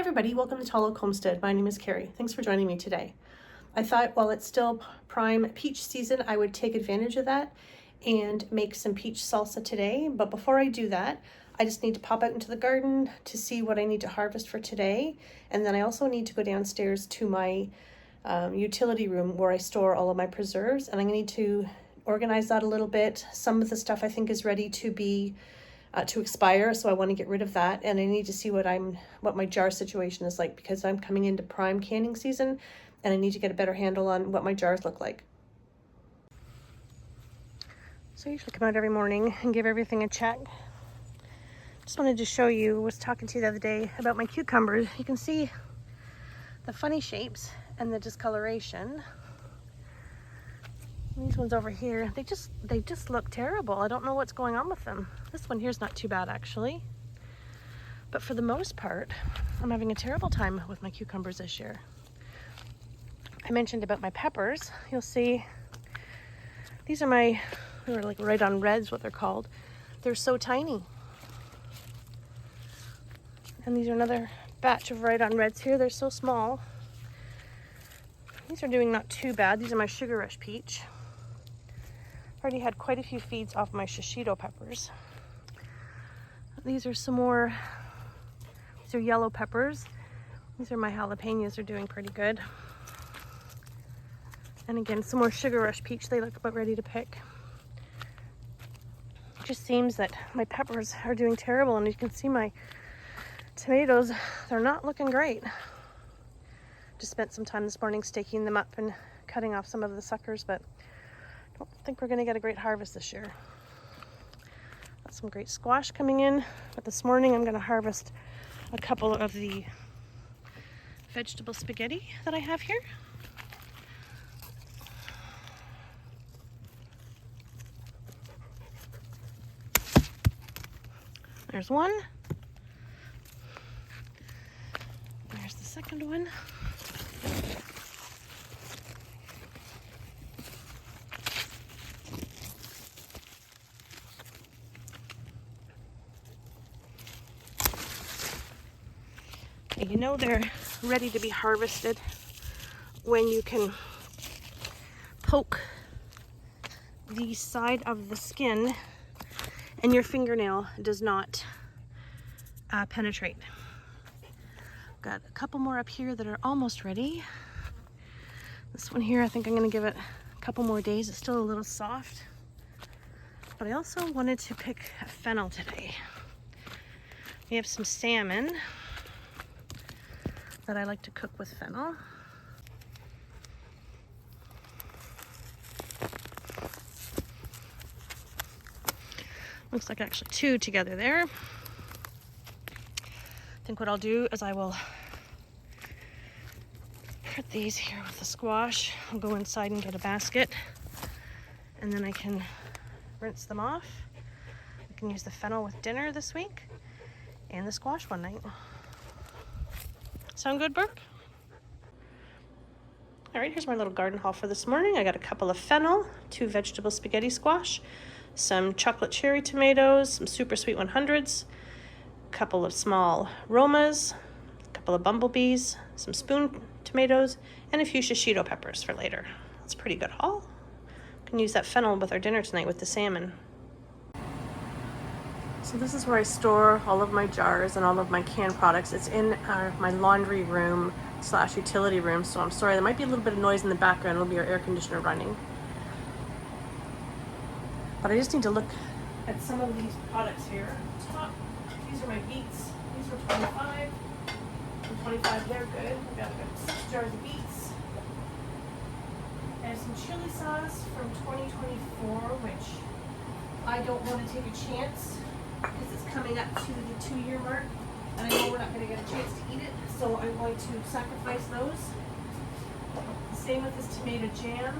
everybody, welcome to Tall Oak Homestead. My name is Carrie. Thanks for joining me today. I thought while it's still prime peach season, I would take advantage of that and make some peach salsa today. But before I do that, I just need to pop out into the garden to see what I need to harvest for today. And then I also need to go downstairs to my utility room where I store all of my preserves. And I'm going to need to organize that a little bit. Some of the stuff I think is ready to be to expire, so I want to get rid of that, and I need to see what my jar situation is like, because I'm coming into prime canning season and I need to get a better handle on what my jars look like. So I usually come out every morning and give everything a check. Just wanted to show you, I was talking to you the other day about my cucumbers. You can see the funny shapes and the discoloration. These ones over here, they just look terrible. I don't know what's going on with them. This one here's not too bad actually. But for the most part, I'm having a terrible time with my cucumbers this year. I mentioned about my peppers. You'll see, these are they're like right on reds, what they're called. They're so tiny. And these are another batch of right on reds here. They're so small. These are doing not too bad. These are my sugar rush peach. Already had quite a few feeds off my shishito peppers. These are some more, these are yellow peppers. These are my jalapenos, are doing pretty good. And again, some more sugar rush peach. They look about ready to pick. It just seems that my peppers are doing terrible, and you can see my tomatoes, they're not looking great. Just spent some time this morning staking them up and cutting off some of the suckers, but I don't think we're gonna get a great harvest this year. Got some great squash coming in, but this morning I'm gonna harvest a couple of the vegetable spaghetti that I have here. There's one. There's the second one. You know they're ready to be harvested when you can poke the side of the skin and your fingernail does not penetrate. Got a couple more up here that are almost ready. This one here, I think I'm going to give it a couple more days. It's still a little soft. But I also wanted to pick a fennel today. We have some salmon that I like to cook with fennel. Looks like actually two together there. I think what I'll do is I will put these here with the squash. I'll go inside and get a basket, and then I can rinse them off. I can use the fennel with dinner this week and the squash one night. Sound good, Burke? All right, here's my little garden haul for this morning. I got a couple of fennel, 2 vegetable spaghetti squash, some chocolate cherry tomatoes, some super sweet 100s, a couple of small Romas, a couple of bumblebees, some spoon tomatoes, and a few shishito peppers for later. That's a pretty good haul. Can use that fennel with our dinner tonight with the salmon. So this is where I store all of my jars and all of my canned products. It's in my laundry room / utility room, so I'm sorry, there might be a little bit of noise in the background. It'll be our air conditioner running. But I just need to look at some of these products here. Top, these are my beets. These are 25. From 25, they're good. I've got about 6 jars of beets. And some chili sauce from 2024, which I don't want to take a chance because it's coming up to the 2-year mark, and I know we're not going to get a chance to eat it, so I'm going to sacrifice those. The same with this tomato jam.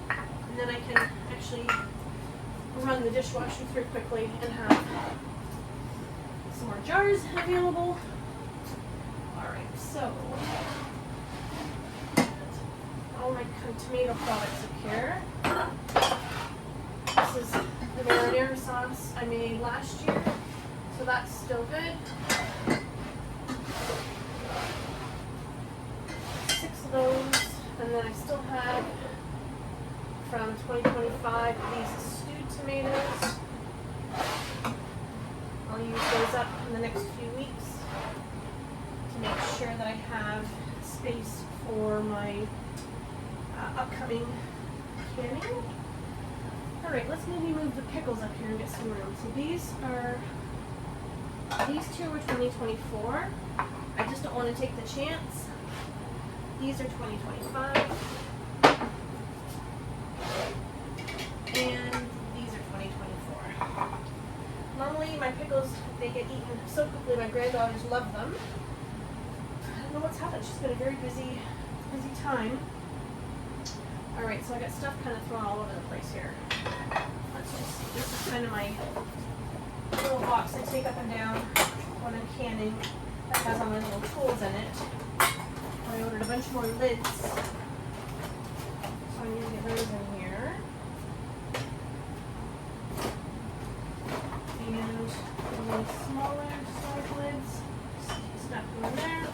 And then I can actually run the dishwasher through quickly and have some more jars available. Alright, so all my tomato products up here. This is the marinara sauce I made last year. So that's still good. 6 of those. And then I still have from 2025 these stewed tomatoes. I'll use those up in the next few weeks to make sure that I have space for my upcoming canning. Alright, let's maybe move the pickles up here and get some room. So these two are 2024. I just don't want to take the chance. These are 2025. And these are 2024. Normally my pickles, they get eaten so quickly. My granddaughters love them. I don't know what's happened. It's just been a very busy time. Alright, so I got stuff kind of thrown all over the place here. Let's just see. This is kind of my little box I take up and down when I'm canning that has all my little tools in it. I ordered a bunch more lids, so I need to get those in here. And the smaller size lids, stuff in there.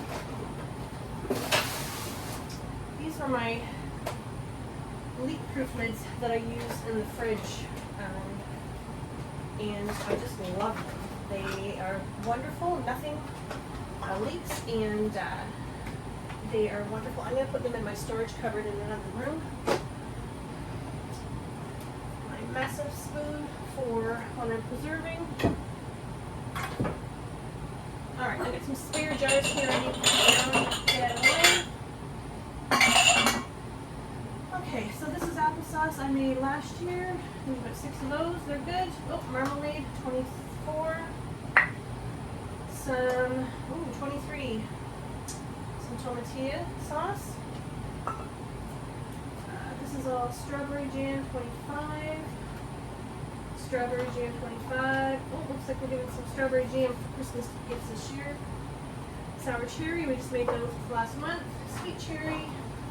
These are my leak-proof lids that I use in the fridge, and I just love them. They are wonderful, nothing leaks, and they are wonderful. I'm going to put them in my storage cupboard in another room. My massive spoon for when I'm preserving. Alright, I got some spare jars here I need to put down, get out of the way. Okay, so this is applesauce I made last year. We've got 6 of those. They're good. Oh, marmalade, 24. Some, 23. Some tomatillo sauce. This is all strawberry jam, 25. Strawberry jam, 25. Oh, looks like we're doing some strawberry jam for Christmas gifts this year. Sour cherry, we just made those last month. Sweet cherry.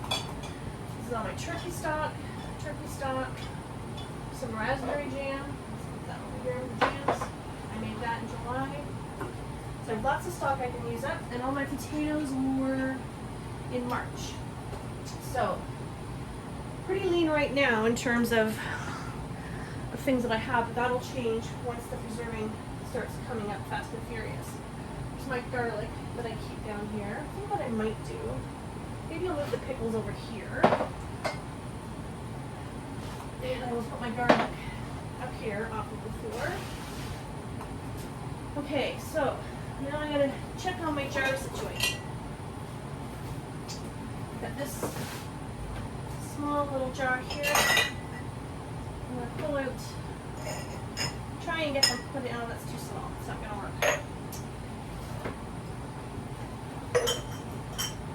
This is all my turkey stock, some raspberry jam. Let's put that over here in the jams. I made that in July. So I have lots of stock I can use up, and all my potatoes were in March. So pretty lean right now in terms of things that I have, but that'll change once the preserving starts coming up fast and furious. There's my garlic that I keep down here. I think what I might do, maybe I'll move the pickles over here. And I will put my garlic up here off of the floor. Okay, so now I'm going to check on my jar situation. Got this small little jar here. I'm going to pull out, try and get them put in. Oh, that's too small. It's not going to work.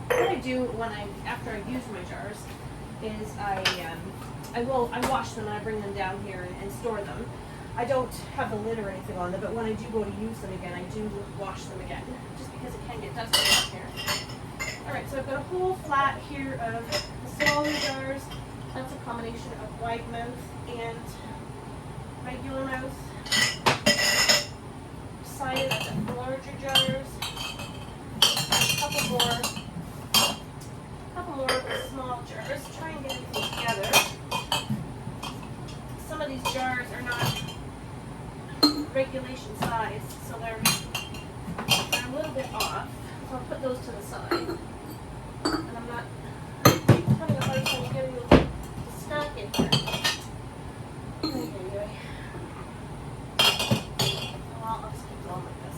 What I do after I use my jars is I wash them and I bring them down here and store them. I don't have the lid or anything on them, but when I do go to use them again, I do wash them again, just because it can get dusty out here. Alright, so I've got a whole flat here of the smaller jars. That's a combination of wide mouth and regular mouth. Decided that the larger jars, a couple more small jars. Try and get everything together. Some of these jars are not regulation size, so they're a little bit off. So I'll put those to the side. And I'm not having a hard time getting the stock in here. Anyway. Well, I'll just keep going like this.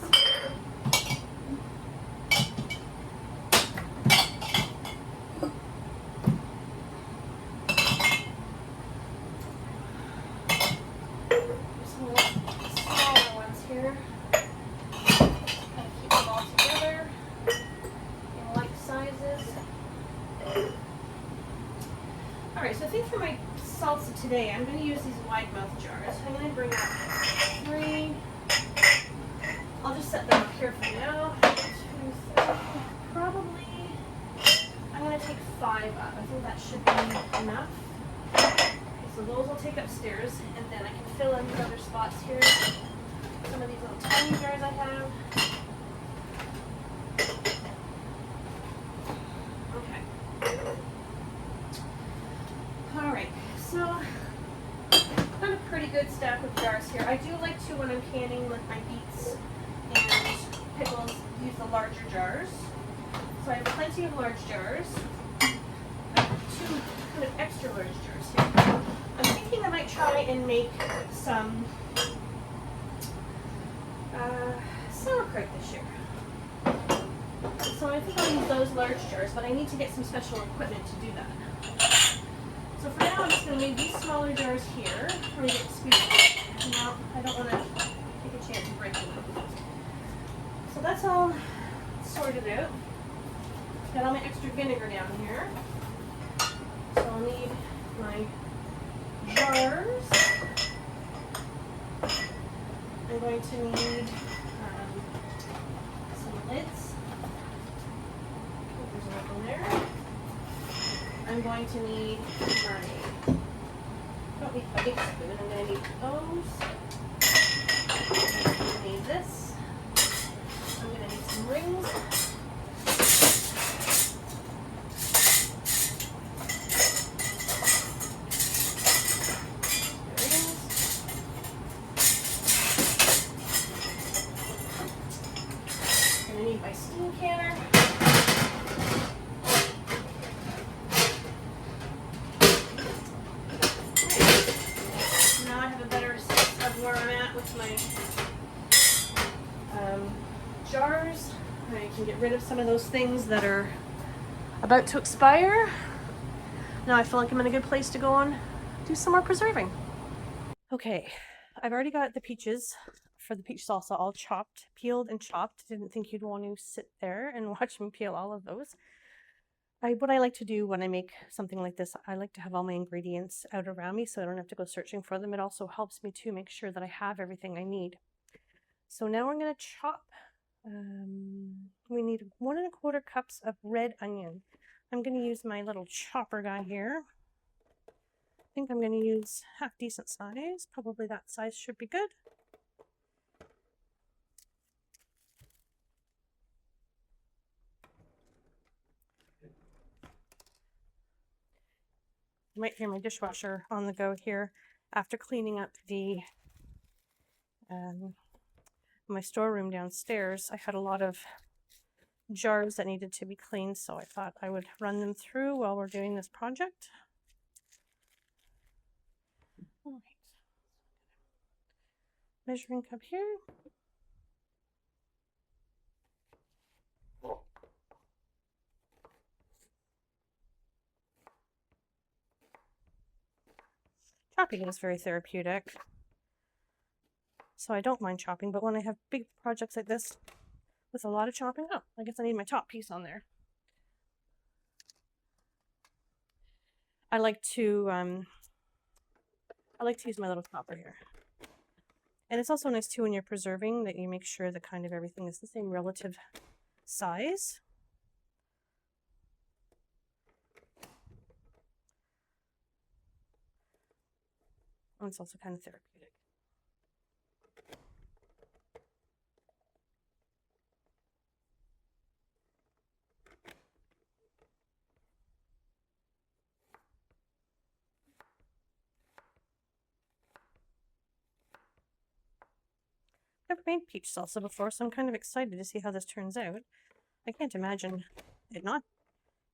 Alright, so I think for my salsa today, I'm going to use these wide mouth jars. I'm going to bring out 3. I'll just set them up here for now. 1, 2, 3. Probably, I'm going to take 5 up. I think that should be enough. Okay, so those I'll take upstairs, and then I can fill in these other spots here. Some of these little tiny jars I to, when I'm canning with my beets and pickles, use the larger jars. So I have plenty of large jars. I have 2 kind of extra large jars here. I'm thinking I might try and make some sauerkraut this year. So I think I'll use those large jars, but I need to get some special equipment to do that. So for now, I'm just going to leave these smaller jars here. Or get squeezed. No, I don't want to take a chance of breaking them. So that's all sorted out. Got all my extra vinegar down here. So I'll need my jars. I'm going to need some lids. There's a little there. I'm going to need my, don't need a big spoon, I'm going to need those. I'm going to need this. I'm going to need some rings. My steam canner. Now I have a better sense of where I'm at with my jars. I can get rid of some of those things that are about to expire. Now I feel like I'm in a good place to go and do some more preserving. Okay, I've already got the peaches for the peach salsa all chopped, peeled and chopped. Didn't think you'd want to sit there and watch me peel all of those. What I like to do when I make something like this, I like to have all my ingredients out around me so I don't have to go searching for them. It also helps me to make sure that I have everything I need. So now we're going to chop. We need 1 1/4 cups of red onion. I'm going to use my little chopper guy here. I think I'm going to use half decent size. Probably that size should be good. You might hear my dishwasher on the go here. After cleaning up the my storeroom downstairs, I had a lot of jars that needed to be cleaned, so I thought I would run them through while we're doing this project. All right. Measuring cup here. Chopping is very therapeutic, so I don't mind chopping, but when I have big projects like this with a lot of chopping, oh, I guess I need my top piece on there. I like to use my little chopper here. And it's also nice too when you're preserving that you make sure that kind of everything is the same relative size. And it's also kind of therapeutic. I've never made peach salsa before, so I'm kind of excited to see how this turns out. I can't imagine it not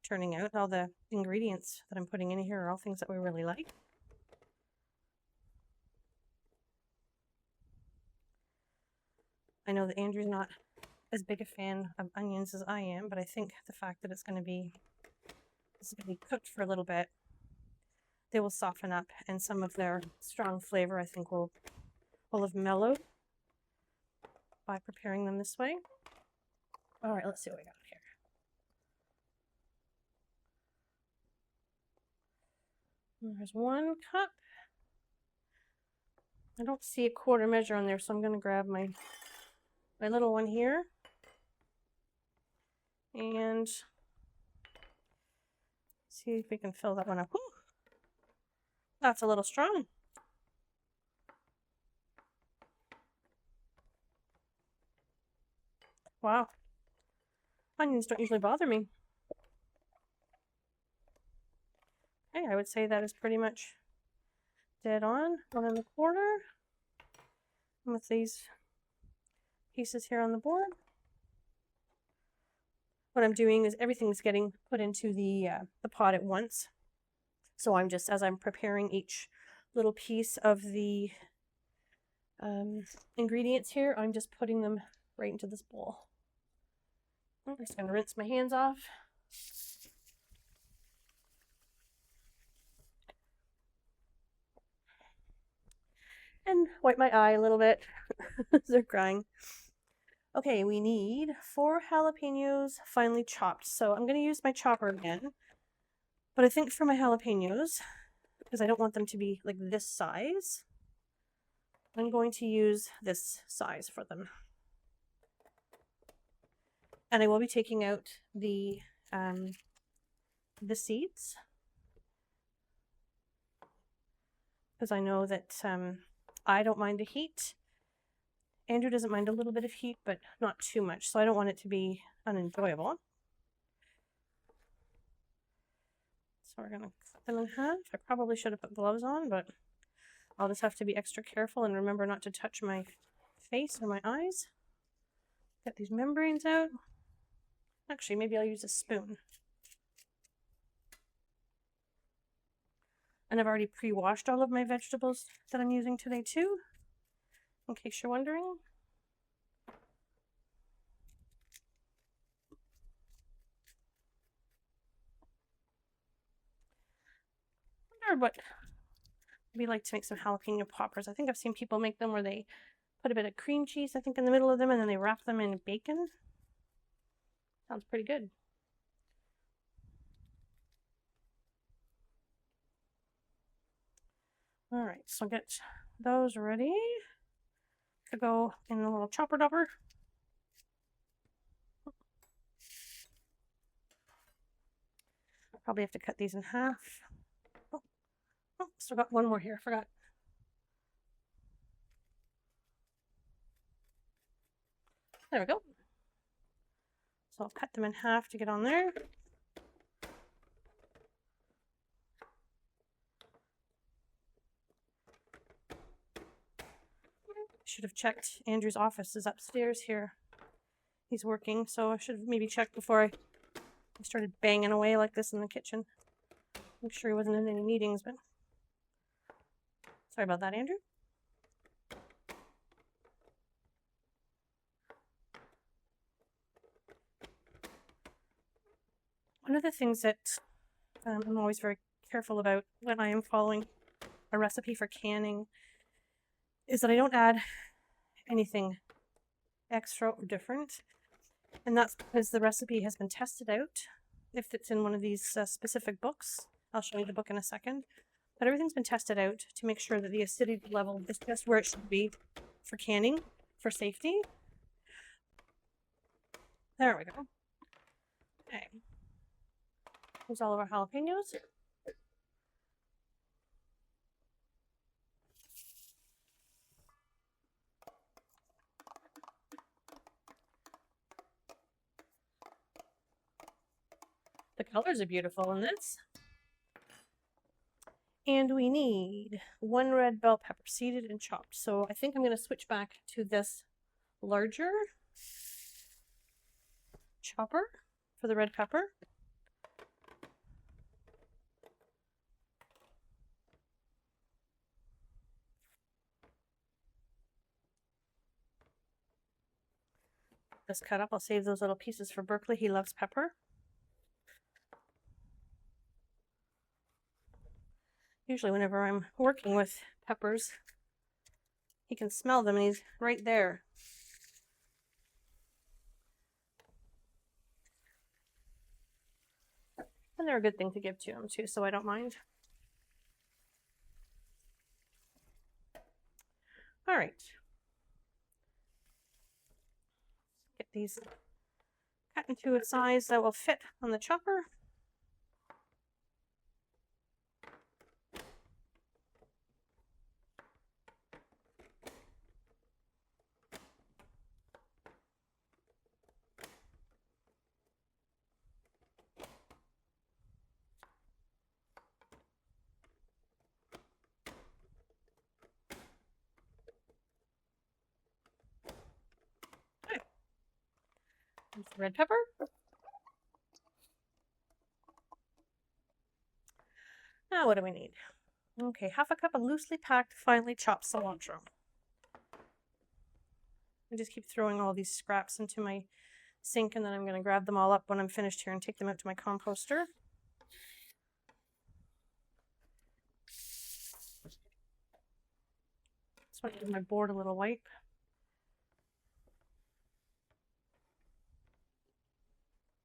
turning out. All the ingredients that I'm putting in here are all things that we really like. I know that Andrew's not as big a fan of onions as I am, but I think the fact that it's going to be cooked for a little bit, they will soften up, and some of their strong flavor I think will have mellowed by preparing them this way. All right, let's see what we got here. There's 1 cup. I don't see a quarter measure on there, so I'm going to grab my little one here and see if we can fill that one up. Whew. That's a little strong. Wow. Onions don't usually bother me. Okay, I would say that is pretty much dead on. 1 1/4. with these pieces here on the board. What I'm doing is everything's getting put into the pot at once. So I'm just, as I'm preparing each little piece of the ingredients here, I'm just putting them right into this bowl. I'm just going to rinse my hands off. And wipe my eye a little bit. They're crying. Okay, we need 4 jalapenos finely chopped. So I'm going to use my chopper again. But I think for my jalapenos, because I don't want them to be like this size, I'm going to use this size for them. And I will be taking out the seeds, because I know that I don't mind the heat. Andrew doesn't mind a little bit of heat, but not too much, so I don't want it to be unenjoyable. So we're going to cut them in half. I probably should have put gloves on, but I'll just have to be extra careful and remember not to touch my face or my eyes. Get these membranes out. Actually, maybe I'll use a spoon. And I've already pre-washed all of my vegetables that I'm using today too, in case you're wondering. I wonder what we like to make some jalapeno poppers. I think I've seen people make them where they put a bit of cream cheese, I think, in the middle of them, and then they wrap them in bacon. Sounds pretty good. All right, so I'll get those ready to go in the little chopper dopper. Probably have to cut these in half. Oh, still got one more here, forgot. There we go. So I'll cut them in half to get on there. Should have checked. Andrew's office is upstairs here. He's working, so I should have maybe checked before I started banging away like this in the kitchen. I'm sure he wasn't in any meetings, but sorry about that, Andrew. One of the things that I'm always very careful about when I am following a recipe for canning is that I don't add anything extra or different. And that's because the recipe has been tested out. If it's in one of these specific books, I'll show you the book in a second. But everything's been tested out to make sure that the acidity level is just where it should be for canning, for safety. There we go. Okay. Here's all of our jalapenos. The colors are beautiful in this. And we need 1 red bell pepper, seeded and chopped. So I think I'm going to switch back to this larger chopper for the red pepper. This cut up, I'll save those little pieces for Berkeley. He loves pepper. Usually whenever I'm working with peppers, he can smell them and he's right there. And they're a good thing to give to him too, so I don't mind. All right. Get these cut into a size that will fit on the chopper. Red pepper. Now what do we need? Okay, half a cup of loosely packed, finely chopped cilantro. I just keep throwing all these scraps into my sink, and then I'm going to grab them all up when I'm finished here and take them out to my composter. So I give my board a little wipe.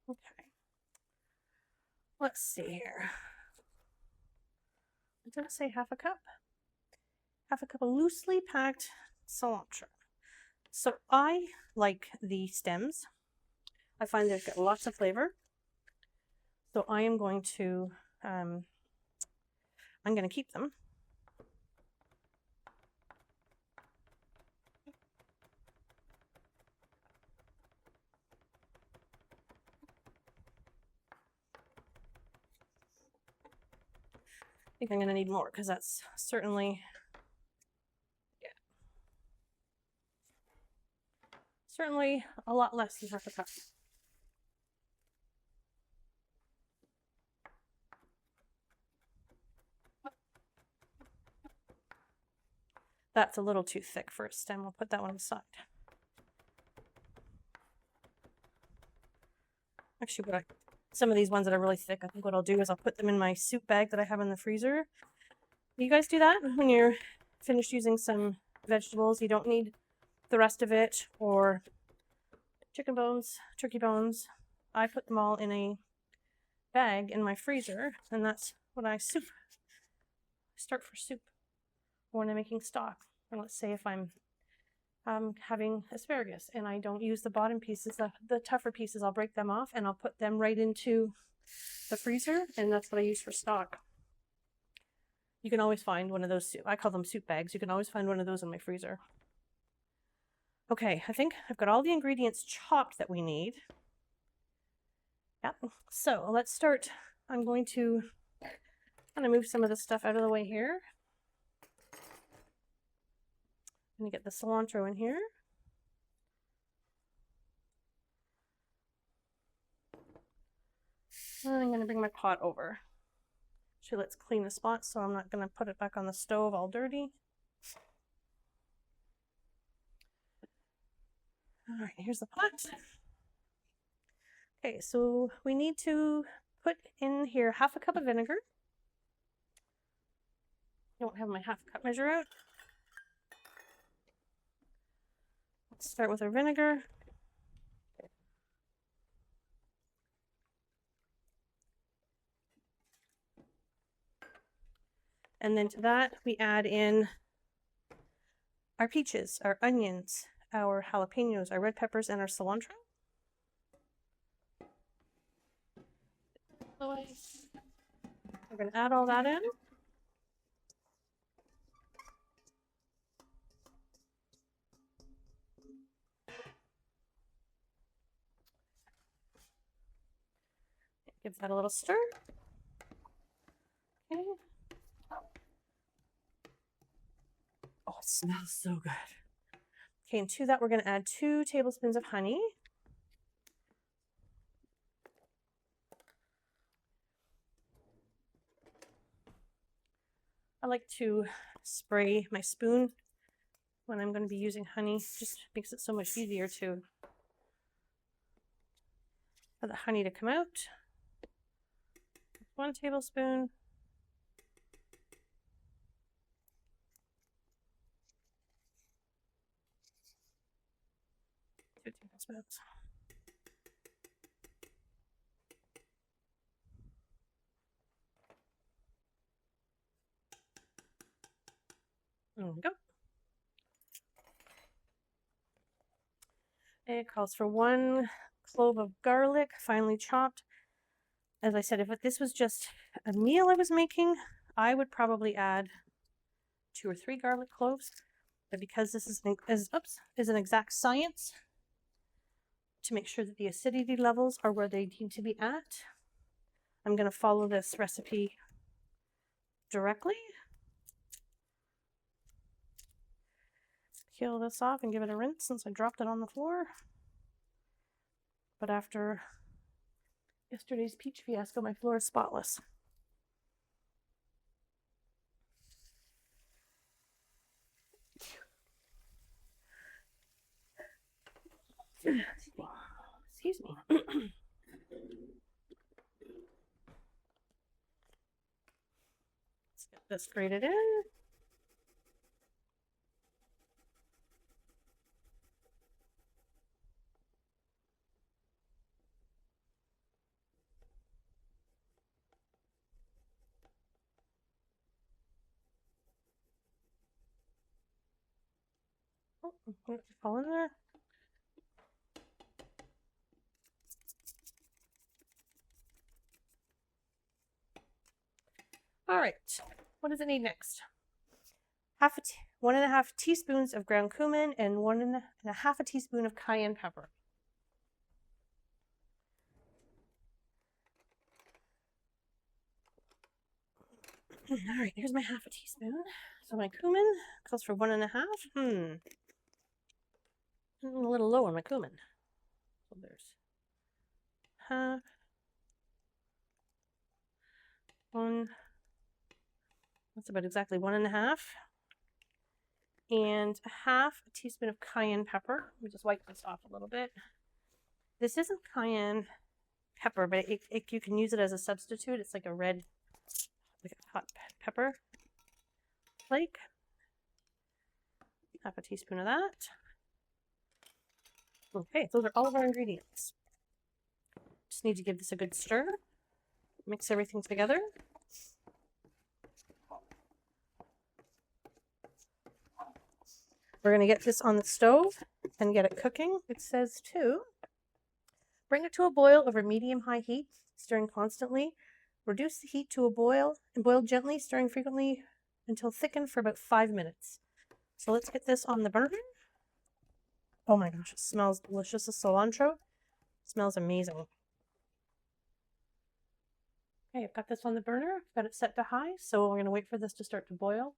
Okay. Let's see here. Did I say half a cup? Half a cup of loosely packed cilantro. So I like the stems. I find they've got lots of flavor. So I am going to, I'm going to keep them. I think I'm going to need more because that's certainly, yeah, certainly a lot less than half a cup. That's a little too thick for a stem. We'll put that one aside. Actually, some of these ones that are really thick, I think what I'll do is I'll put them in my soup bag that I have in the freezer. You guys do that when you're finished using some vegetables? You don't need the rest of it, or chicken bones, turkey bones. I put them all in a bag in my freezer, and that's what I start for soup when I'm making stock. And let's say if I'm having asparagus and I don't use the bottom pieces, the tougher pieces, I'll break them off and I'll put them right into the freezer, and that's what I use for stock. You can always find one of those I call them soup bags. You can always find one of those in my freezer. Okay, I think I've got all the ingredients chopped that we need. Yeah, so let's start. I'm going to kind of move some of the stuff out of the way here. I'm going to get the cilantro in here. And I'm going to bring my pot over. Actually, let's clean the spot so I'm not going to put it back on the stove all dirty. All right, here's the pot. Okay, so we need to put in here half a cup of vinegar. I don't have my half cup measure out. Let's start with our vinegar. And then to that, we add in our peaches, our onions, our jalapenos, our red peppers, and our cilantro. We're going to add all that in. Give that a little stir. Okay. Oh, it smells so good. Okay, and to that we're going to add 2 tablespoons of honey. I like to spray my spoon when I'm going to be using honey. Just makes it so much easier for the honey to come out. 1 tablespoon. 2 tablespoons. There we go. It calls for 1 clove of garlic, finely chopped. As I said, if this was just a meal I was making, I would probably add 2 or 3 garlic cloves. But because this is an exact science to make sure that the acidity levels are where they need to be at, I'm going to follow this recipe directly. Peel this off and give it a rinse since I dropped it on the floor. but after yesterday's peach fiasco, my floor is spotless. Excuse me. Let's get this grated in. Oh, fall in there. All right, what does it need next? 1.5 teaspoons of ground cumin and 1.5 teaspoon of cayenne pepper. All right, here's my 1/2 teaspoon. So my cumin calls for 1.5. I'm a little low on my cumin. So there's half. That's about exactly 1.5. And 1/2 teaspoon of cayenne pepper. Let me just wipe this off a little bit. This isn't cayenne pepper, but you can use it as a substitute. It's like a red, like a hot pepper flake. 1/2 teaspoon of that. Okay, those are all of our ingredients. Just need to give this a good stir. Mix everything together. We're going to get this on the stove and get it cooking. It says to bring it to a boil over medium-high heat, stirring constantly. Reduce the heat to a boil and boil gently, stirring frequently until thickened for about 5 minutes. So let's get this on the burner. Oh my gosh, it smells delicious. The cilantro smells amazing. Okay, I've got this on the burner. I've got it set to high, so we're going to wait for this to start to boil.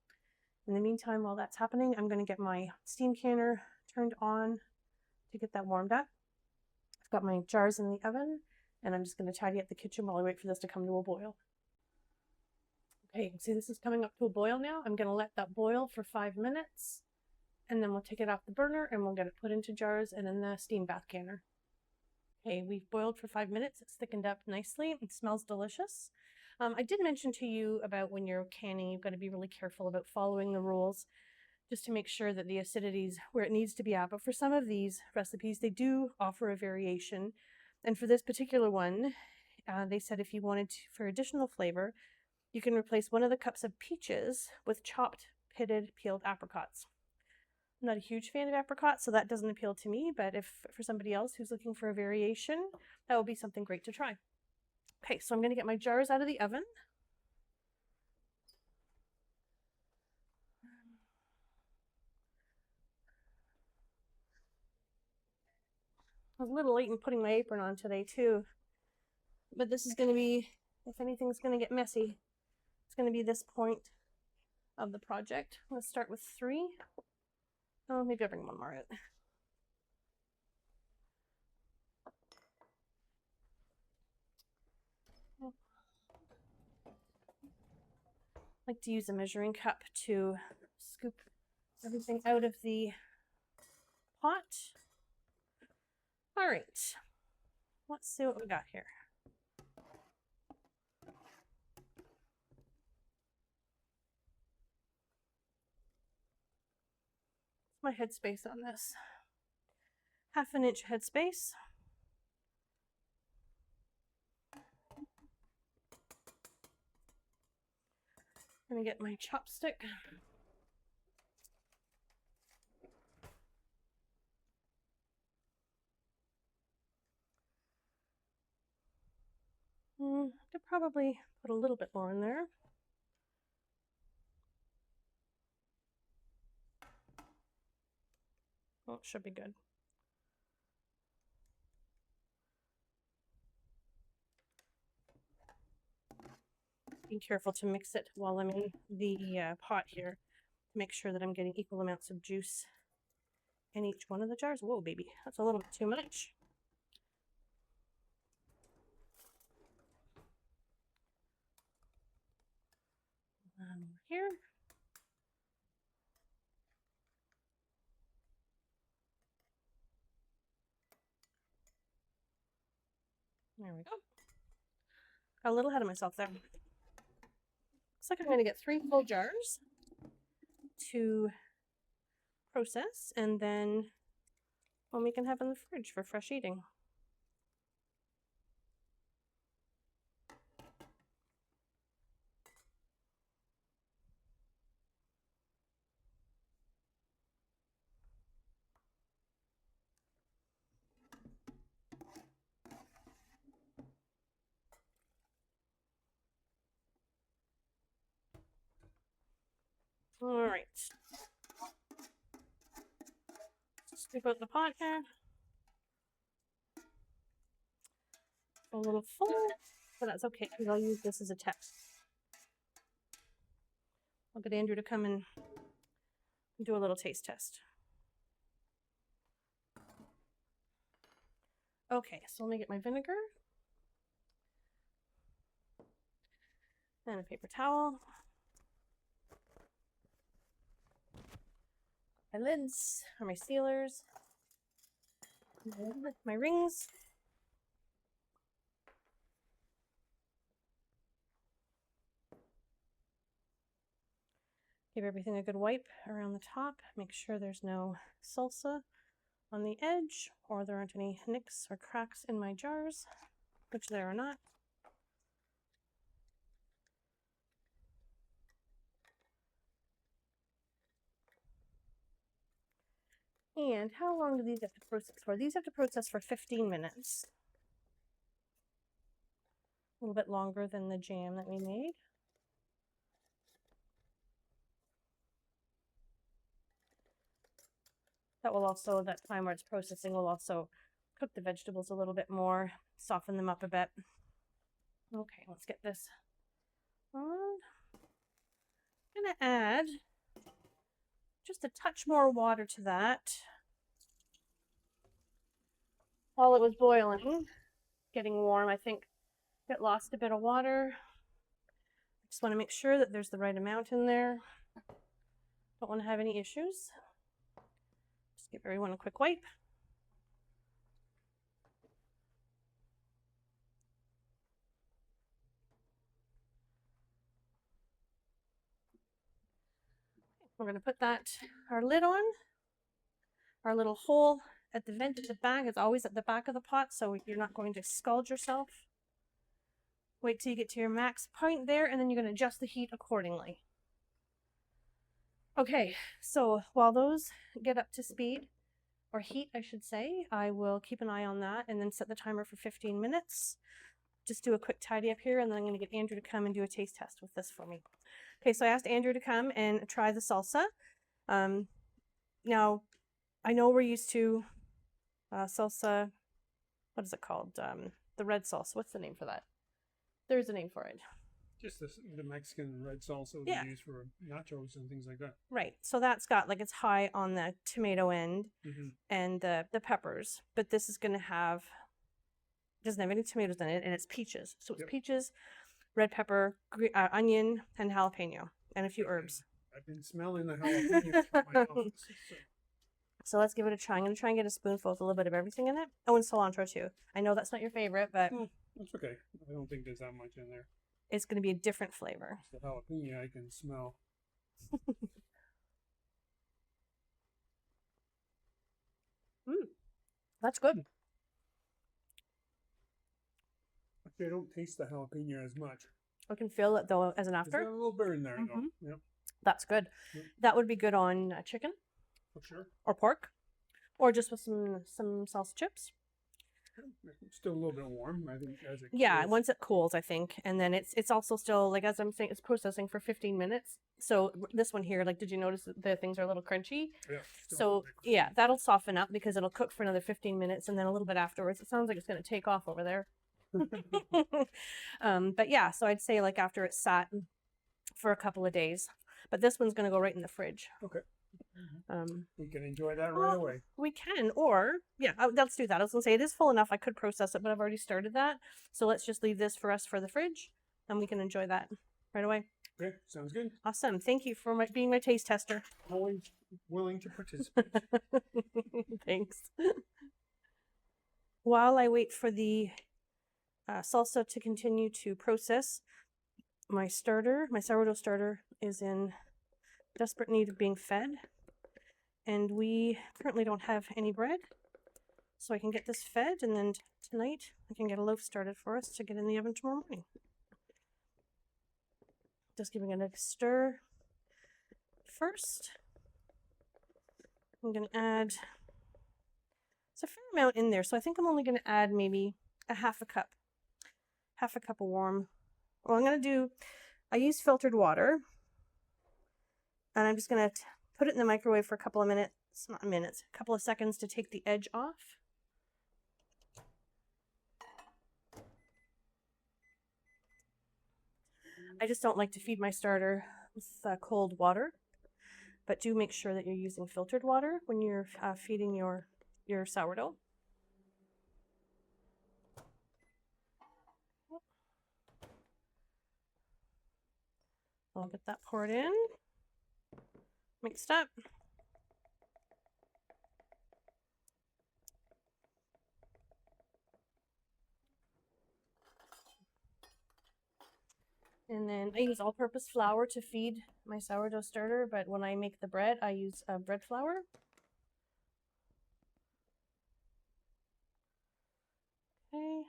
In the meantime, while that's happening, I'm going to get my steam canner turned on to get that warmed up. I've got my jars in the oven, and I'm just going to tidy up the kitchen while I wait for this to come to a boil. Okay, you can see this is coming up to a boil now. I'm going to let that boil for 5 minutes, and then we'll take it off the burner, and we'll get it put into jars and in the steam bath canner. Okay, we've boiled for 5 minutes. It's thickened up nicely. It smells delicious. I did mention to you about when you're canning, you've got to be really careful about following the rules just to make sure that the acidity is where it needs to be at. But for some of these recipes, they do offer a variation. And for this particular one, they said if you wanted to, for additional flavor, you can replace 1 of the cups of peaches with chopped, pitted, peeled apricots. I'm not a huge fan of apricots, so that doesn't appeal to me, but if for somebody else who's looking for a variation, that would be something great to try. Okay, so I'm going to get my jars out of the oven. I was a little late in putting my apron on today too, but this is going to be, if anything's going to get messy, it's going to be this point of the project. Let's start with 3. Oh, maybe I'll bring 1 more out. I like to use a measuring cup to scoop everything out of the pot. All right, let's see what we got here. What's my headspace on this? 1/2 inch headspace. I'm gonna get my chopstick. Could probably put a little bit more in there. Well, it should be good. Be careful to mix it while I'm in the pot here. Make sure that I'm getting equal amounts of juice in each one of the jars. Whoa, baby, that's a little bit too much. here. There we go. Got a little ahead of myself there. Looks like I'm going to get 3 full jars to process, and then we can have in the fridge for fresh eating. All right. Scoop out the pot here. A little full, but that's okay because I'll use this as a test. I'll get Andrew to come and do a little taste test. Okay, so let me get my vinegar and a paper towel. My lids or my sealers, my rings. Give everything a good wipe around the top. Make sure there's no salsa on the edge or there aren't any nicks or cracks in my jars, which there are not. And how long do these have to process for? These have to process for 15 minutes. A little bit longer than the jam that we made. That will also, that time where it's processing will also cook the vegetables a little bit more, soften them up a bit. Okay, let's get this on. I'm gonna add just a touch more water to that. While it was boiling, getting warm, I think it lost a bit of water. Just want to make sure that there's the right amount in there. Don't want to have any issues. Just give everyone a quick wipe. We're going to put our lid on. Our little hole at the vent at the back is always at the back of the pot, so you're not going to scald yourself. Wait till you get to your max point there, and then you're going to adjust the heat accordingly. Okay, so while those get up to speed, or heat I should say, I will keep an eye on that and then set the timer for 15 minutes. Just do a quick tidy up here, and then I'm going to get Andrew to come and do a taste test with this for me. Okay, so I asked Andrew to come and try the salsa. Now, I know we're used to salsa, what is it called? The red salsa. What's the name for that? There's a name for it. Just the Mexican red salsa we use for nachos and things like that. Right. So that's got, like, it's high on the tomato end and the peppers. But this is going to have, doesn't have any tomatoes in it, and it's peaches. So it's peaches, red pepper, onion, and jalapeno, and a few herbs. I've been smelling the jalapeno from my office. So let's give it a try. I'm going to try and get a spoonful with a little bit of everything in it. Oh, and cilantro too. I know that's not your favorite, but... That's okay. I don't think there's that much in there. It's going to be a different flavor. The jalapeno I can smell. That's good. Actually, I don't taste the jalapeno as much. I can feel it though as an after. There's a little burn there though. Yep. That's good. Yep. That would be good on chicken. For sure. Or pork. Or just with some salsa chips. It's still a little bit warm, I think, as it cools. Yeah, once it cools, I think. And then it's also still, like, as I'm saying, it's processing for 15 minutes. So this one here, like, did you notice that the things are a little crunchy? Yeah. So, yeah, that'll soften up because it'll cook for another 15 minutes. And then a little bit afterwards, it sounds like it's going to take off over there. But yeah, so I'd say, like, after it's sat for a couple of days. But this one's going to go right in the fridge. Okay. We can enjoy that right away. We can, or let's do that. I was gonna say it is full enough I could process it, but I've already started that, so let's just leave this for us for the fridge and we can enjoy that right away. Okay, sounds good. Awesome. Thank you for being my taste tester. Always willing to participate. Thanks. While I wait for the salsa to continue to process, my sourdough starter, is in desperate need of being fed. And we currently don't have any bread. So I can get this fed, and then tonight I can get a loaf started for us to get in the oven tomorrow morning. Just giving it a stir first. I'm going to add, it's a fair amount in there, so I think I'm only going to add maybe a half a cup of warm. Well, I'm going to do, I use filtered water, and I'm just going to put it in the microwave for a couple of minutes, not minutes, a couple of seconds to take the edge off. I just don't like to feed my starter with cold water, but do make sure that you're using filtered water when you're feeding your sourdough. I'll get that poured in, mixed up. And then I use all-purpose flour to feed my sourdough starter, but when I make the bread, I use bread flour. Okay.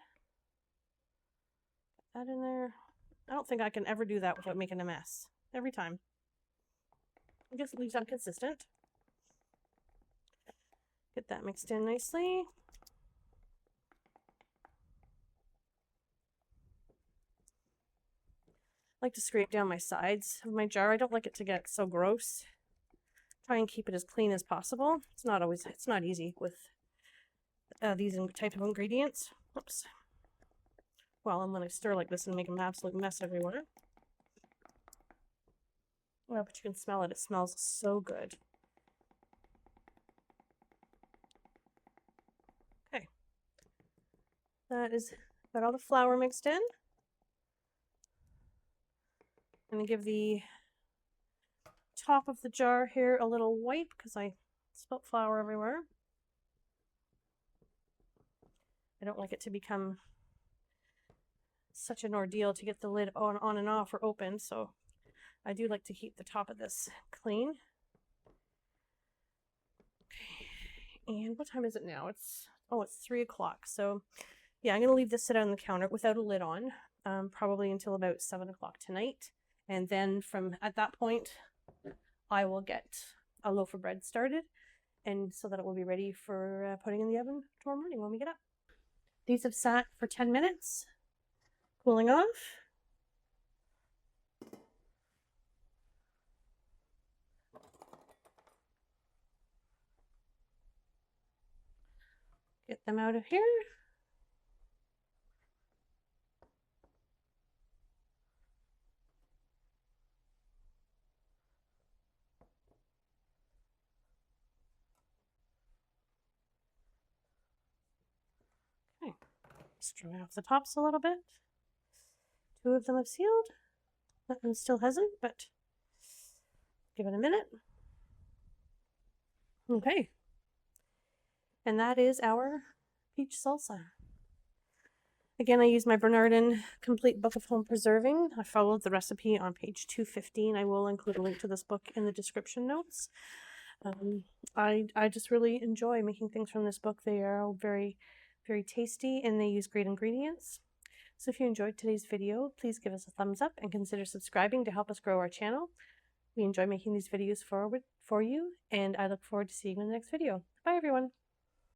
Put that in there. I don't think I can ever do that without making a mess. Every time. It just leaves inconsistent. Get that mixed in nicely. I like to scrape down my sides of my jar. I don't like it to get so gross. Try and keep it as clean as possible. It's not easy with these type of ingredients. Oops. Well, and when I stir like this and make an absolute mess everywhere. Well, but you can smell it. It smells so good. Okay. Got all the flour mixed in. I'm going to give the top of the jar here a little wipe because I spilt flour everywhere. I don't like it to become such an ordeal to get the lid on and off or open, so I do like to keep the top of this clean. Okay. And what time is it now? It's 3 o'clock. So yeah, I'm going to leave this sit on the counter without a lid on, probably until about 7 o'clock tonight. And then from at that point, I will get a loaf of bread started, and so that it will be ready for putting in the oven tomorrow morning when we get up. These have sat for 10 minutes, cooling off. Get them out of here. Okay, just dry off the tops a little bit. 2 of them have sealed. That one still hasn't, but give it a minute. Okay. And that is our peach salsa. Again, I use my Bernardin Complete Book of Home Preserving. I followed the recipe on page 215. I will include a link to this book in the description notes. I just really enjoy making things from this book. They are all very, very tasty, and they use great ingredients. So if you enjoyed today's video, please give us a thumbs up and consider subscribing to help us grow our channel. We enjoy making these videos for you, and I look forward to seeing you in the next video. Bye, everyone.